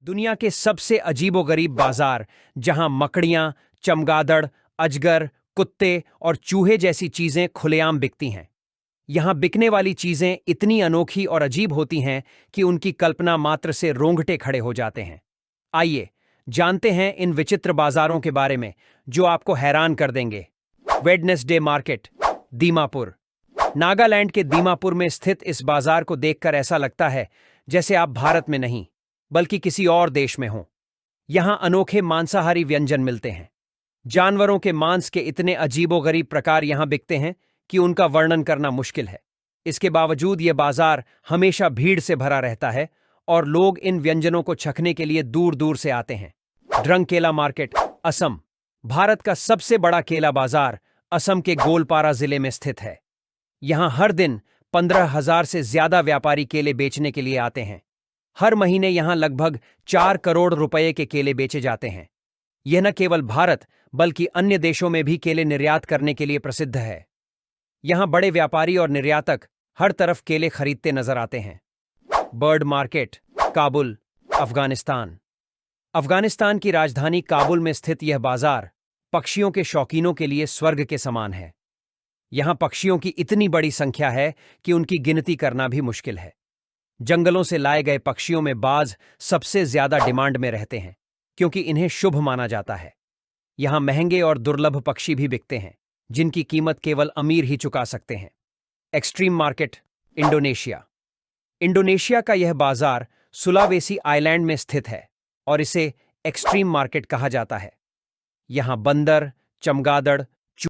दुनिया के सबसे अजीबोगरीब बाजार, जहां मकड़ियां, चमगादड़, अजगर, कुत्ते और चूहे जैसी चीजें खुलेआम बिकती हैं। यहां बिकने वाली चीजें इतनी अनोखी और अजीब होती हैं कि उनकी कल्पना मात्र से रोंगटे खड़े हो जाते हैं। आइए जानते हैं इन विचित्र बाजारों के बारे में जो आपको हैरान कर देंगे। Wednesday market, Dimapur. नागालैंड के दीमापुर में स्थित इस बाजार को देखकर ऐसा लगता है जैसे आप भारत में नहीं बल्कि किसी और देश में हों। यहां अनोखे मांसाहारी व्यंजन मिलते हैं। जानवरों के मांस के इतने अजीबोगरीब प्रकार यहां बिकते हैं कि उनका वर्णन करना मुश्किल है। इसके बावजूद यह बाजार हमेशा भीड़ से भरा रहता है और लोग इन व्यंजनों को चखने के लिए दूर दूर से आते हैं। ड्रंग केला मार्केट, असम। भारत का सबसे बड़ा केला बाजार असम के गोलपारा जिले में स्थित है। यहां हर दिन 15,000 से ज्यादा व्यापारी केले बेचने के लिए आते हैं। हर महीने यहां लगभग 4 करोड़ रुपए के केले बेचे जाते हैं। यह न केवल भारत बल्कि अन्य देशों में भी केले निर्यात करने के लिए प्रसिद्ध है। यहां बड़े व्यापारी और निर्यातक हर तरफ केले खरीदते नजर आते हैं। Bird market, Kabul, Afghanistan. अफगानिस्तान की राजधानी काबुल में स्थित यह बाजार पक्षियों के शौकीनों के लिए स्वर्ग के समान है। यहां पक्षियों की इतनी बड़ी संख्या है कि उनकी गिनती करना भी मुश्किल है। जंगलों से लाए गए पक्षियों में बाज सबसे ज्यादा डिमांड में रहते हैं क्योंकि इन्हें शुभ माना जाता है। यहां महंगे और दुर्लभ पक्षी भी बिकते हैं जिनकी कीमत केवल अमीर ही चुका सकते हैं। Extreme market, Indonesia. इंडोनेशिया का यह बाजार सुलावेसी आइलैंड में स्थित है और इसे एक्सट्रीम मार्केट कहा जाता है। यहां बंदर, चमगादड़,